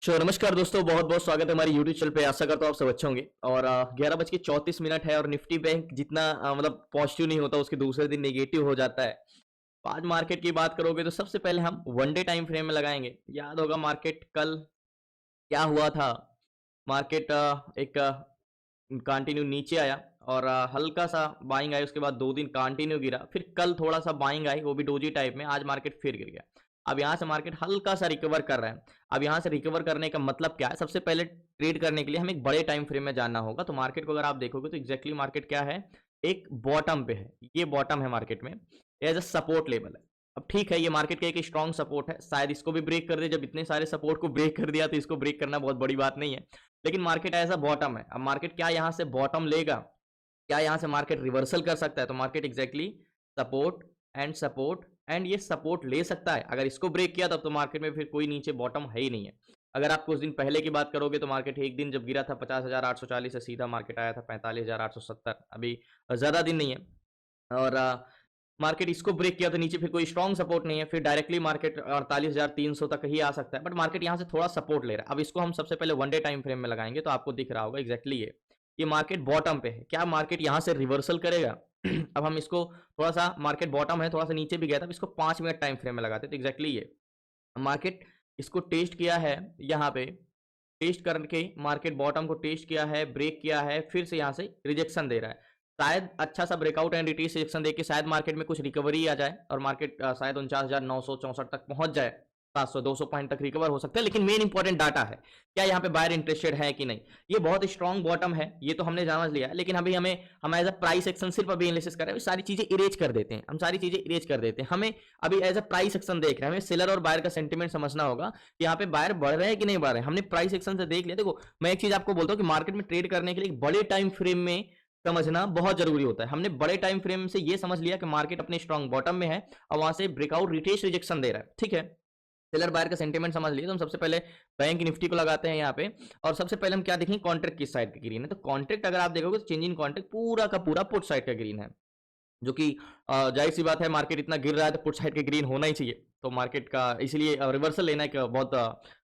नमस्कार दोस्तों, बहुत बहुत स्वागत है हमारी यूट्यूब चैनल पे। आशा करता हूँ आप सब अच्छे होंगे। और 11:34 है और निफ्टी बैंक जितना मतलब पॉजिटिव नहीं होता उसके दूसरे दिन नेगेटिव हो जाता है। तो आज मार्केट की बात करोगे तो सबसे पहले हम वन डे टाइम फ्रेम में लगाएंगे। याद होगा मार्केट कल क्या हुआ था। मार्केट एक कंटिन्यू नीचे आया और हल्का सा बाइंग आई, उसके बाद 2 दिन कंटिन्यू गिरा, फिर कल थोड़ा सा बाइंग आई, वो भी डोजी टाइप में। आज मार्केट फिर गिर गया। अब यहाँ से मार्केट हल्का सा रिकवर कर रहा है। अब यहाँ से रिकवर करने का मतलब क्या है? सबसे पहले ट्रेड करने के लिए हमें एक बड़े टाइम फ्रेम में जानना होगा। तो मार्केट को अगर आप देखोगे तो एग्जैक्टली मार्केट क्या है, एक बॉटम पे है। ये बॉटम है मार्केट में, एज अ सपोर्ट लेवल है। अब ठीक है, ये मार्केट का एक स्ट्रॉन्ग सपोर्ट है, शायद इसको भी ब्रेक कर दे। जब इतने सारे सपोर्ट को ब्रेक कर दिया तो इसको ब्रेक करना बहुत बड़ी बात नहीं है, लेकिन मार्केट एज अ बॉटम है। अब मार्केट क्या यहाँ से बॉटम लेगा, क्या यहाँ से मार्केट रिवर्सल कर सकता है? तो मार्केट एग्जैक्टली सपोर्ट एंड ये सपोर्ट ले सकता है। अगर इसको ब्रेक किया तब तो मार्केट में फिर कोई नीचे बॉटम है ही नहीं है। अगर आप कुछ दिन पहले की बात करोगे तो मार्केट एक दिन जब गिरा था 50,840 से सीधा मार्केट आया था 45,870। अभी ज्यादा दिन नहीं है। और मार्केट इसको ब्रेक किया तो नीचे फिर कोई स्ट्रॉन्ग सपोर्ट नहीं है, फिर डायरेक्टली मार्केट 48,300 तक ही आ सकता है। बट मार्केट यहाँ से थोड़ा सपोर्ट ले रहा है। अब इसको हम सबसे पहले वन डे टाइम फ्रेम में लगाएंगे तो आपको दिख रहा होगा एग्जैक्टली ये मार्केट बॉटम पे है। क्या मार्केट यहाँ से रिवर्सल करेगा? अब हम इसको थोड़ा सा, मार्केट बॉटम है, थोड़ा सा नीचे भी गया था, अब इसको 5 मिनट टाइम फ्रेम में लगाते तो एग्जैक्टली ये मार्केट इसको टेस्ट किया है। यहाँ पे टेस्ट करके मार्केट बॉटम को टेस्ट किया है, ब्रेक किया है, फिर से यहाँ से रिजेक्शन दे रहा है। शायद अच्छा सा ब्रेकआउट एंड रिट्रेस रिजेक्शन देके शायद मार्केट में कुछ रिकवरी आ जाए और मार्केट शायद 49,964 तक पहुंच जाए। 700-200 पॉइंट तक रिकवर हो सकता है। लेकिन मेन इंपॉर्टेंट डाटा है, क्या यहाँ पे बायर इंटरेस्टेड है कि नहीं। ये बहुत स्ट्रॉन्ग बॉटम है, ये तो हमने समझ लिया है। लेकिन अभी हम एज अ प्राइस एक्शन सिर्फ अभी एनालिसिस कर रहे हैं। सारी चीजें इरेज कर देते हैं, हम सारी चीजें इरेज कर देते हैं। हमें अभी एज अ प्राइस एक्शन देख रहे हैं, हमें सेलर और बायर का सेंटीमेंट समझना होगा कि यहाँ पे बायर बढ़ रहे हैं कि नहीं बढ़ रहे हैं। हमने प्राइस एक्शन से देख लिया। देखो, मैं एक चीज आपको बोलता हूँ कि मार्केट में ट्रेड करने के लिए बड़े टाइम फ्रेम में समझना बहुत जरूरी होता है। हमने बड़े टाइम फ्रेम से ये समझ लिया कि मार्केट अपने स्ट्रॉन्ग बॉटम में है और वहां से ब्रेकआउट रिट्रेस रिजेक्शन दे रहा है। ठीक है, सेलर बायर का सेंटीमेंट समझ लिए तो हम सबसे पहले बैंक निफ्टी को लगाते हैं यहाँ पे। और सबसे पहले हम क्या देखेंगे, कॉन्ट्रैक्ट किस साइड का ग्रीन है। तो कॉन्ट्रैक्ट अगर आप देखोगे तो चेंज इन कॉन्ट्रैक्ट पूरा का पूरा पुट साइड का ग्रीन है, जो कि जाहिर सी बात है, मार्केट इतना गिर रहा है तो पुट साइड के ग्रीन होना ही चाहिए। तो मार्केट का इसलिए रिवर्सल लेना एक बहुत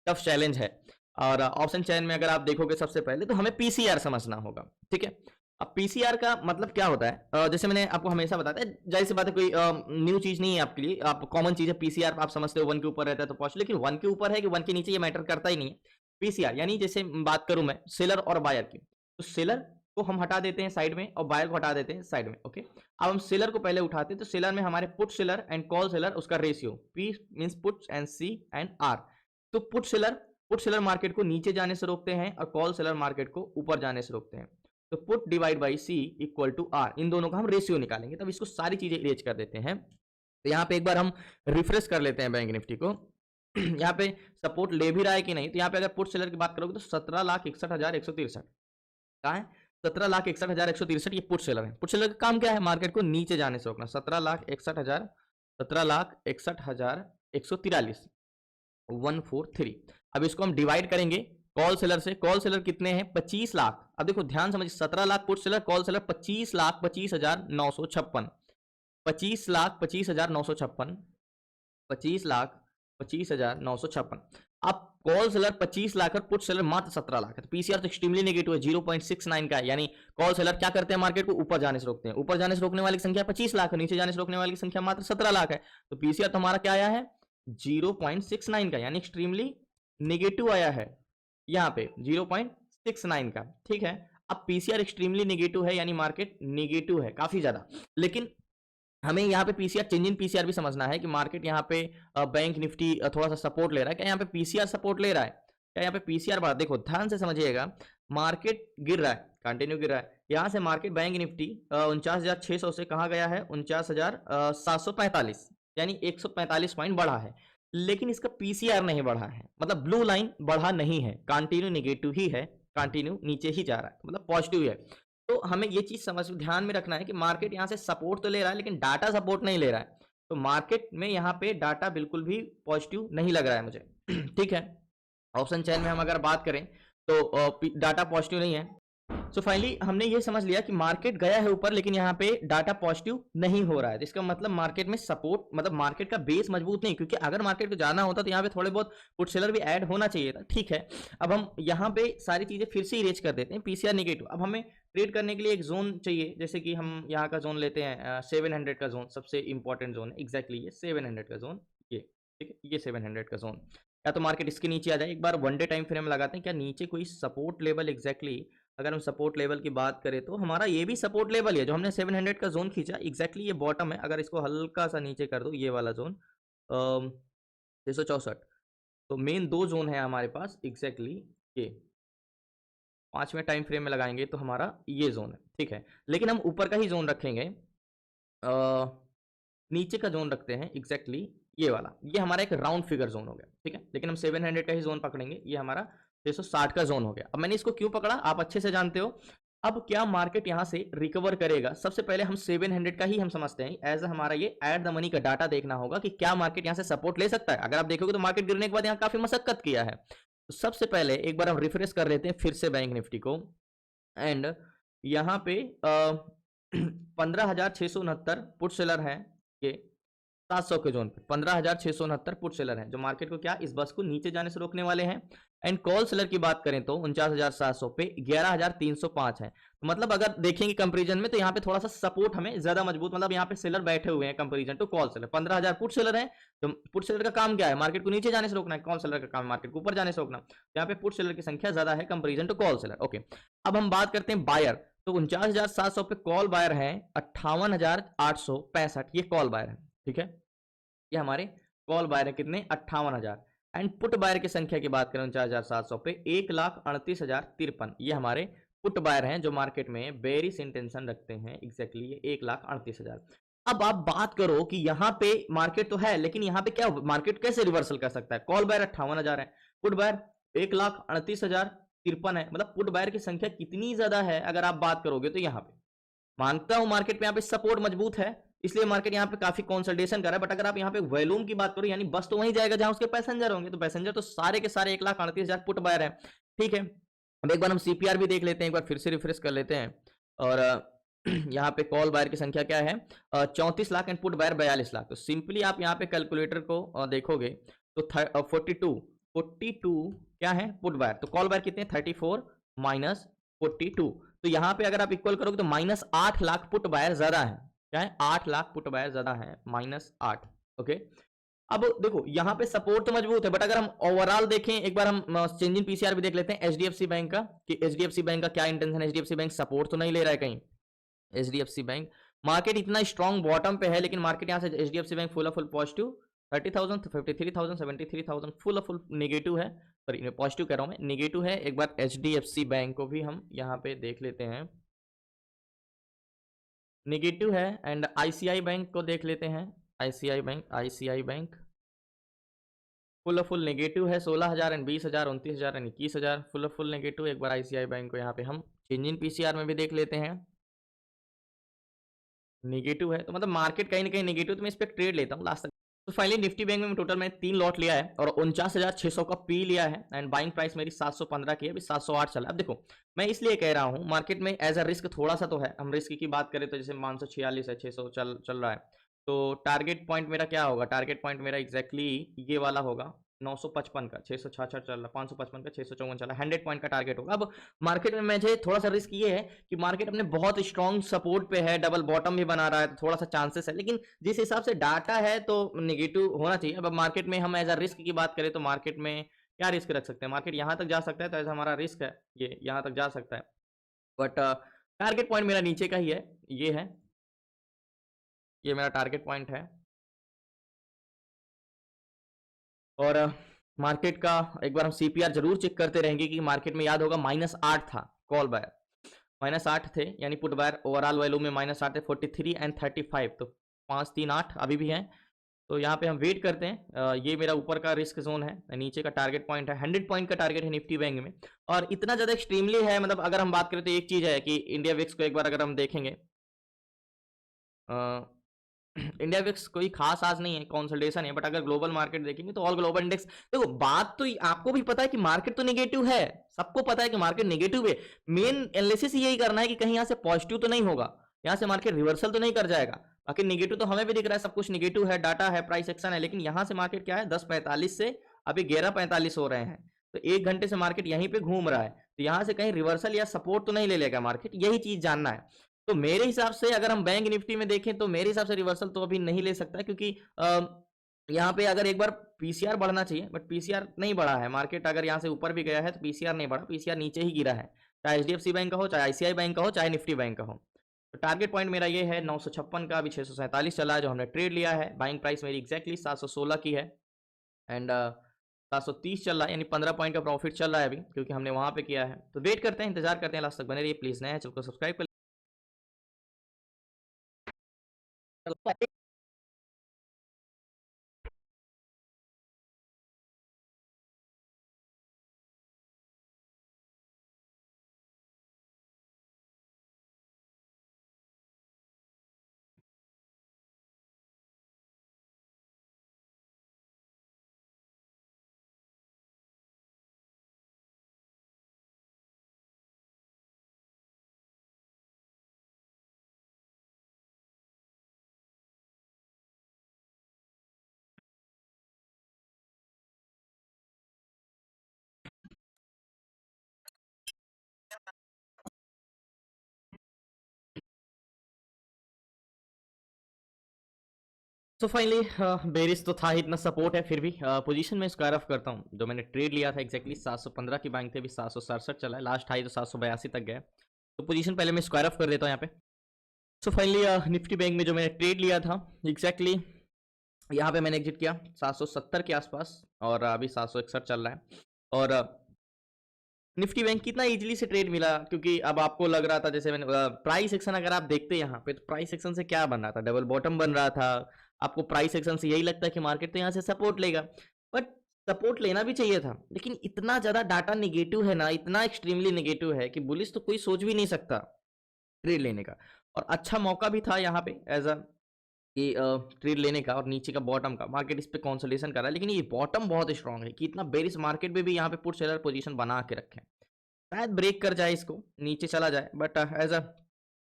टफ चैलेंज है। और ऑप्शन चैन में अगर आप देखोगे सबसे पहले तो हमें पीसीआर समझना होगा। ठीक है, अब पीसीआर का मतलब क्या होता है? जैसे मैंने आपको हमेशा बताया, जाहिर सी बात है, कोई न्यू चीज नहीं है आपके लिए, आप कॉमन चीज है। पीसीआर आप समझते हो 1 के ऊपर रहता है तो पॉजिटिव, लेकिन 1 के ऊपर है कि 1 के नीचे ये मैटर करता ही नहीं है। पीसीआर यानी जैसे बात करूं मैं सेलर और बायर की, तो सेलर को हम हटा देते हैं साइड में और बायर को हटा देते हैं साइड में। ओके, अब हम सेलर को पहले उठाते हैं तो सेलर में हमारे put seller and call seller, उसका ratio P means puts and C and R. तो पुट सेलर मार्केट को नीचे जाने से रोकते हैं और कॉल सेलर मार्केट को ऊपर जाने से रोकते हैं। तो put divide by C equal to R, इन दोनों का हम रेशियो निकालेंगे। तब इसको सारी चीजें इरेज कर देते हैं। तो यहाँ पे एक बार हम रिफ्रेश कर लेते हैं बैंक निफ्टी को। यहाँ पे सपोर्ट ले भी रहा है कि नहीं। तो यहाँ पे अगर पुट सेलर की बात करोगे तो 17,61,163 कहाँ है, 17,61,163 ये पुट सेलर है। पुट सेलर का काम क्या है? मार्केट को नीचे जाने से रोकना। 17,61,143 143। अब इसको हम डिवाइड करेंगे कॉल सेलर से। कॉल सेलर कितने हैं? 25 लाख। अब देखो ध्यान समझिए, 17 lakh put seller, call seller 25,25,956 25,25,956 25,25,956। अब कॉल सेलर 25 लाख और पुट सेलर मात्र 17 लाख है। तो पीसीआर तो एक्सट्रीमली नेगेटिव है, 0.69 का है। यानी कॉल सेलर क्या करते हैं? मार्केट को ऊपर जाने से रोकते हैं। ऊपर जाने से रोकने वाली की संख्या 25 लाख है, नीचे जाने से रोकने वाली की संख्या मात्र 17 लाख है। तो पीसीआर तो हमारा क्या आया है? 0.69 का, यानी एक्सट्रीमली नेगेटिव आया है यहाँ पे 0.69 का। ठीक है, अब पीसीआर एक्सट्रीमली नेगेटिव है यानी मार्केट नेगेटिव है काफी ज्यादा। लेकिन हमें यहाँ पे पीसीआर, चेंज इन पीसीआर भी समझना है कि मार्केट यहाँ पे बैंक निफ्टी थोड़ा सा सपोर्ट ले रहा है। क्या यहाँ पे पीसीआर सपोर्ट ले रहा है? क्या यहाँ पे पीसीआर बढ़ा? देखो ध्यान से समझिएगा, मार्केट गिर रहा है, कंटिन्यू गिर रहा है। यहाँ से मार्केट बैंक निफ्टी 49,600 से कहाँ गया है? 49,745, यानी 145 पॉइंट बढ़ा है। लेकिन इसका पीसीआर नहीं बढ़ा है, मतलब ब्लू लाइन बढ़ा नहीं है, कंटिन्यू नेगेटिव ही है, कंटिन्यू नीचे ही जा रहा है, मतलब पॉजिटिव है। तो हमें ये चीज समझ ध्यान में रखना है कि मार्केट यहाँ से सपोर्ट तो ले रहा है लेकिन डाटा सपोर्ट नहीं ले रहा है। तो मार्केट में यहाँ पे डाटा बिल्कुल भी पॉजिटिव नहीं लग रहा है मुझे। ठीक है, ऑप्शन चैन में हम अगर बात करें तो डाटा पॉजिटिव नहीं है। सो फाइनली हमने ये समझ लिया कि मार्केट गया है ऊपर, लेकिन यहाँ पे डाटा पॉजिटिव नहीं हो रहा है। इसका मतलब मार्केट में सपोर्ट, मतलब मार्केट का बेस मजबूत नहीं, क्योंकि अगर मार्केट को जाना होता तो यहाँ पे थोड़े बहुत पुट सेलर भी ऐड होना चाहिए था। ठीक है, अब हम यहाँ पे सारी चीजें फिर से इरेज कर देते हैं। पीसीआर निगेटिव, अब हमें ट्रेड करने के लिए एक जोन चाहिए, जैसे कि हम यहाँ का जोन लेते हैं 700 का जोन, सबसे इंपॉर्टेंट जोन है एग्जैक्टली ये 700 का जोन, ये ठीक है, ये 700 का जोन। या तो मार्केट इसके नीचे आ जाए, एक बार वन डे टाइम फ्रेम लगाते हैं, क्या नीचे कोई सपोर्ट लेवल एग्जैक्टली अगर हम सपोर्ट लेवल की बात करें तो हमारा ये भी सपोर्ट लेवल है, जो हमने 700 का जोन खींचा एग्जैक्टली ये बॉटम है। अगर इसको हल्का सा नीचे कर दो, ये वाला जोन 664, तो मेन दो जोन है हमारे पास एग्जैक्टली ये 5वें टाइम फ्रेम में लगाएंगे तो हमारा ये जोन है, ठीक है। लेकिन हम ऊपर का ही जोन रखेंगे, नीचे का जोन रखते हैं एग्जैक्टली ये वाला, ये हमारा एक राउंड फिगर जोन हो गया, ठीक है। लेकिन हम 700 का ही जोन पकड़ेंगे, ये हमारा 660 का जोन हो गया। अब मैंने इसको क्यों पकड़ा आप अच्छे से जानते हो। अब क्या मार्केट यहां से रिकवर करेगा, सबसे पहले हम 700 का ही हम समझते हैं एज हमारा ये एट द मनी का डाटा देखना होगा कि क्या मार्केट यहां से सपोर्ट ले सकता है। अगर आप देखोगे तो मार्केट गिरने के बाद यहां काफी मशक्कत किया है। तो सबसे पहले एक बार हम रिफ्रेश कर लेते हैं फिर से बैंक निफ्टी को, एंड यहाँ पे 15,669 पुट सेलर है, ये 700 के जोन पे 15,669 पुट सेलर हैं, जो मार्केट को क्या इस बस को नीचे जाने से रोकने वाले हैं। एंड कॉल सेलर की बात करें तो 49,700 पे 11,305 है। तो मतलब अगर देखेंगे कंपैरिजन में तो यहाँ पे थोड़ा सा सपोर्ट हमें ज्यादा मजबूत, मतलब यहाँ पे सेलर बैठे हुए हैं comparison to call seller. 15,000 put seller है, तो पुट सेलर का काम क्या है, मार्केट को नीचे जाने से रोकना है। कॉल सेलर का काम मार्केट को ऊपर जाने से रोकना। यहाँ पे पुट सेलर की संख्या ज्यादा है comparison to call seller. Okay, अब हम बात करते हैं बायर, तो 49,700 पे कॉल बायर है 58,865, ये कॉल बायर है, ठीक है। ये हमारे कॉल बायर है कितने 58,000। एंड पुट बायर की संख्या की बात करें 49,700 पे 1,38,053, ये हमारे पुट बायर हैं जो मार्केट में बेरिश इंटेंशन रखते हैं एग्जैक्टली ये 1,38,000। अब आप बात करो कि यहाँ पे मार्केट तो है, लेकिन यहाँ पे क्या मार्केट कैसे रिवर्सल कर सकता है। कॉल बायर 58,000 है, पुट बायर 1,38,053 है, मतलब पुट बायर की संख्या कितनी ज्यादा है अगर आप बात करोगे तो। यहाँ पे मानता हूं मार्केट पे यहाँ पे सपोर्ट मजबूत है, इसलिए मार्केट यहाँ पे काफी कंसोलिडेशन कर रहा है। बट अगर आप यहाँ पे वॉल्यूम की बात करो, यानी बस तो वहीं जाएगा जहां उसके पैसेंजर होंगे, तो पैसेंजर तो सारे के सारे 1,38,000 पुट बायर है, ठीक है। अब एक बार हम सीपीआर भी देख लेते हैं, एक बार फिर से रिफ्रेश कर लेते हैं। और यहाँ पे कॉल बायर की संख्या क्या है 34 lakh and put buyer 42 lakh. तो सिंपली आप यहाँ पे कैलकुलेटर को देखोगे तो 42 क्या है पुट बायर, तो कॉल बायर कितने 34 माइनस 42, तो यहाँ पे अगर आप इक्वल करोगे तो -8 लाख पुट बायर ज्यादा है। क्या है 8 लाख पुट बायर ज्यादा है -8। ओके, अब देखो यहाँ पे सपोर्ट तो मजबूत है, बट अगर हम ओवरऑल देखें एक बार हम चेंज इन पीसीआर भी देख लेते हैं एचडीएफसी बैंक का, कि एचडीएफसी बैंक का क्या इंटेंशन है। एचडीएफसी बैंक सपोर्ट तो नहीं ले रहा है कहीं। एचडीएफसी बैंक मार्केट इतना स्ट्रॉन्ग बॉटम पे है, लेकिन मार्केट यहाँ से HDFC bank full positive 30,000 53,000 73,000 full negative है, सॉरी पॉजिटिव कह रहा हूं मैं, नेगेटिव है। एक बार एचडीएफसी बैंक को भी हम यहाँ पे देख लेते हैं, नेगेटिव है। एंड आईसीआई बैंक को देख लेते हैं, आईसीआई बैंक फुल नेगेटिव है 16,000 एंड 20,000 29,000 एंड 21,000 फुल नेगेटिव। एक बार आईसीआई बैंक को यहाँ पे हम चेंज इन पीसीआर में भी देख लेते हैं, नेगेटिव है। तो मतलब मार्केट कहीं ना कहीं नेगेटिव, तो मैं इस पर ट्रेड लेता हूँ लास्ट तक। तो फाइनली निफ्टी बैंक में टोटल मैंने 3 लॉट लिया है और 49,600 का पी लिया है, एंड बाइंग प्राइस मेरी 715 की है, अभी 708 चला है। अब देखो मैं इसलिए कह रहा हूँ मार्केट में एज अ रिस्क थोड़ा सा तो है। हम रिस्क की बात करें तो जैसे 546 है, 600 चल रहा है, तो टारगेट पॉइंट मेरा क्या होगा, टारगेट पॉइंट मेरा एग्जैक्टली ये वाला होगा 955 का, 666 चल रहा, 555 का 654 चल रहा, 100 पॉइंट का टारगेट होगा। अब मार्केट में मुझे थोड़ा सा रिस्क ये है कि मार्केट अपने बहुत स्ट्रॉन्ग सपोर्ट पे है, डबल बॉटम भी बना रहा है, तो थोड़ा सा चांसेस है, लेकिन जिस हिसाब से डाटा है तो नेगेटिव होना चाहिए। अब मार्केट में हम एज अ रिस्क की बात करें तो मार्केट में क्या रिस्क रख सकते हैं, मार्केट यहाँ तक जा सकता है तो ऐसा हमारा रिस्क है, ये यहाँ तक जा सकता है। बट टारगेट पॉइंट मेरा नीचे का ही है, ये है, ये मेरा टारगेट पॉइंट है। और मार्केट का एक बार हम सीपीआर जरूर चेक करते रहेंगे कि मार्केट में याद होगा -8 था कॉल बायर, -8 थे, यानी पुट बायर ओवरऑल वैल्यू में -8 थे 43 एंड 35, तो 5 3 8 अभी भी हैं। तो यहाँ पे हम वेट करते हैं, ये मेरा ऊपर का रिस्क जोन है, नीचे का टारगेट पॉइंट है, 100 पॉइंट का टारगेट है निफ्टी बैंक में। और इतना ज्यादा एक्सट्रीमली है, मतलब अगर हम बात करें तो एक चीज है कि इंडिया विक्स को एक बार अगर हम देखेंगे इंडिया विक्स कोई खास आज नहीं है, कंसोलिडेशन है, बट अगर ग्लोबल मार्केट देखेंगे तो ऑल ग्लोबल इंडेक्स, देखो बात तो आपको भी पता है कि मार्केट तो नेगेटिव है, सबको पता है कि मार्केट नेगेटिव है। मेन एनालिसिस यही करना है कि कहीं यहां से पॉजिटिव तो नहीं होगा, यहां से मार्केट रिवर्सल तो नहीं कर जाएगा। बाकी नेगेटिव तो हमें भी दिख रहा है, सब कुछ नेगेटिव है, डाटा है, प्राइस एक्शन है, लेकिन यहां से मार्केट क्या है 10:45 से अभी 11:45 हो रहे हैं, तो 1 घंटे से मार्केट यहीं पे घूम रहा है, तो यहां से कहीं रिवर्सल या सपोर्ट तो नहीं ले लेगा मार्केट, यही चीज जानना है। तो मेरे हिसाब से अगर हम बैंक निफ्टी में देखें तो मेरे हिसाब से रिवर्सल तो अभी नहीं ले सकता, क्योंकि यहाँ पे अगर एक बार पीसीआर बढ़ना चाहिए, बट पीसीआर नहीं बढ़ा है, मार्केट अगर यहाँ से ऊपर भी गया है तो पीसीआर नहीं बढ़ा, पीसीआर नीचे ही गिरा है, चाहे एचडीएफसी बैंक का हो, चाहे आईसीआई बैंक का हो, चाहे निफ्टी बैंक का हो। तो टारगेट पॉइंट मेरा ये है 956 का, अभी 647 चला है जो हमने ट्रेड लिया है। बाइंग प्राइस मेरी एग्जैक्टली 716 की है, एंड 730 चल रहा है, यानी 15 पॉइंट का प्रॉफिट चल रहा है अभी, क्योंकि हमने वहां पे किया है। तो वेट करते हैं, इंतजार करते हैं, लास्ट तक बने रहिए प्लीज। नया चैनल को सब्सक्राइब कर। सो फाइनली बेरिस तो था ही, इतना सपोर्ट है, फिर भी पोजीशन में स्क्वायर ऑफ करता हूँ। जो मैंने ट्रेड लिया था एग्जैक्टली 715 की बैंक थे, अभी 767 चला है, लास्ट हाई तो 782 तक गया। तो पोजीशन पहले मैं स्क्वायर ऑफ कर देता हूँ यहाँ पे। सो फाइनली निफ्टी बैंक में जो मैंने ट्रेड लिया था एग्जैक्टली यहाँ पे मैंने एग्जिट किया 770 के आसपास, और अभी 761 चल रहा है। और निफ्टी बैंक कितना इजीली से ट्रेड मिला, क्योंकि अब आपको लग रहा था, जैसे मैंने प्राइस एक्शन अगर आप देखते हैं यहाँ पे, तो प्राइस एक्शन से क्या बन रहा था, डबल बॉटम बन रहा था। आपको प्राइस एक्शन से यही लगता है कि मार्केट तो यहाँ से सपोर्ट लेगा, बट सपोर्ट लेना भी चाहिए था, लेकिन इतना ज्यादा डाटा निगेटिव है ना, इतना एक्सट्रीमली निगेटिव है कि बुलिश तो कोई सोच भी नहीं सकता ट्रेड लेने का। और अच्छा मौका भी था यहाँ पे एज अ कि ट्रेड लेने का, और नीचे का बॉटम का मार्केट इस पे कंसोलिडेशन कर रहा है, लेकिन ये बॉटम बहुत स्ट्रांग है कि इतना बेरिश मार्केट में भी यहाँ पे पुट सेलर पोजीशन बना के रखे, शायद ब्रेक कर जाए, इसको नीचे चला जाए, बट एज अ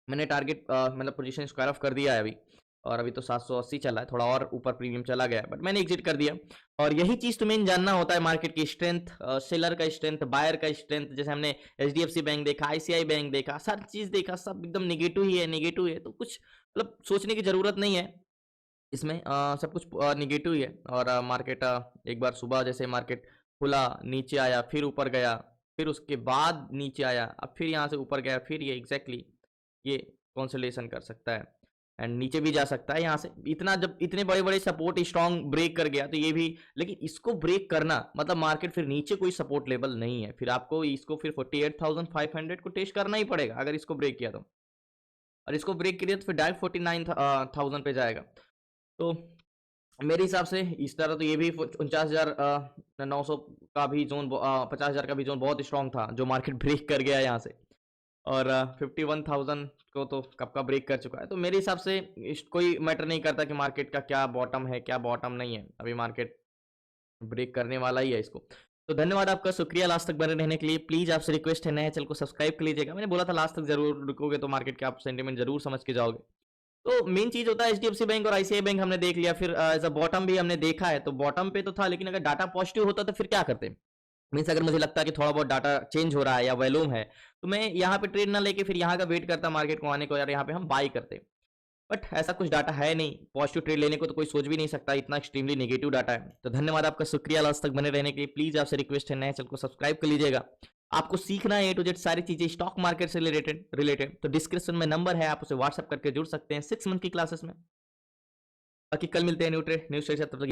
मैंने टारगेट मतलब पोजीशन स्क्वायर ऑफ कर दिया है अभी, और अभी तो 780 चला है, थोड़ा और ऊपर प्रीमियम चला गया है, बट मैंने एग्जिट कर दिया। और यही चीज तो मेन जानना होता है, मार्केट की स्ट्रेंथ, सेलर का स्ट्रेंथ, बायर का स्ट्रेंथ। जैसे हमने एचडीएफसी बैंक देखा, आईसीआई बैंक देखा, सारी चीज देखा, सब एकदम निगेटिव ही है, निगेटिव है, तो कुछ मतलब सोचने की जरूरत नहीं है इसमें, सब कुछ निगेटिव ही है। और मार्केट एक बार सुबह जैसे मार्केट खुला, नीचे आया, फिर ऊपर गया, फिर उसके बाद नीचे आया, अब फिर यहाँ से ऊपर गया, फिर ये एग्जैक्टली ये कंसोलिडेशन कर सकता है, एंड नीचे भी जा सकता है यहाँ से। इतना जब इतने बड़े बड़े सपोर्ट स्ट्रॉन्ग ब्रेक कर गया तो ये भी, लेकिन इसको ब्रेक करना मतलब मार्केट फिर नीचे कोई सपोर्ट लेवल नहीं है, फिर आपको इसको फिर 48,500 को टेस्ट करना ही पड़ेगा अगर इसको ब्रेक किया तो, और इसको ब्रेक किया तो फिर डायरेक्ट 49,000 पे जाएगा। तो मेरे हिसाब से इस तरह तो ये भी 49,900 का भी जोन, 50,000 का भी जोन बहुत स्ट्रांग था, जो मार्केट ब्रेक कर गया यहाँ से, और 51,000 को तो कब का ब्रेक कर चुका है। तो मेरे हिसाब से कोई मैटर नहीं करता कि मार्केट का क्या बॉटम है क्या बॉटम नहीं है, अभी मार्केट ब्रेक करने वाला ही है इसको। तो धन्यवाद आपका, शुक्रिया लास्ट तक बने रहने के लिए। प्लीज आपसे रिक्वेस्ट है, नए चैनल को सब्सक्राइब कर लीजिएगा, मैंने बोला था लास्ट तक जरूर रुकोगे तो मार्केट के आप सेंटीमेंट जरूर समझ के जाओगे। तो मेन चीज होता है एचडीएफसी बैंक और आईसीआई बैंक हमने देख लिया, फिर एज अ बॉटम भी हमने देखा है, तो बॉटम पे तो था, लेकिन अगर डाटा पॉजिटिव होता तो फिर क्या करते। मीन्स अगर मुझे लगता है कि थोड़ा बहुत डाटा चेंज हो रहा है या वॉल्यूम है, तो मैं यहाँ पे ट्रेड ना लेके फिर यहाँ का वेट करता मार्केट को आने को, यार यहाँ पे हम बाई करते। बट ऐसा कुछ डाटा है नहीं, पॉजिटिव ट्रेड लेने को तो कोई सोच भी नहीं सकता, इतना एक्सट्रीमली नेगेटिव डाटा है। तो धन्यवाद आपका, शुक्रिया लास्ट तक बने रहने के लिए। प्लीज आपसे रिक्वेस्ट है, नए चैनल को सब्सक्राइब कर लीजिएगा। आपको सीखना है A to Z सारी चीजें स्टॉक मार्केट से रिलेटेड, तो डिस्क्रिप्शन में नंबर है, आप उसे व्हाट्सएप करके जुड़ सकते हैं 6 मंथ की क्लासेस में। बाकी कल मिलते हैं न्यू ट्रेड न्यू स्टेशन, तब तक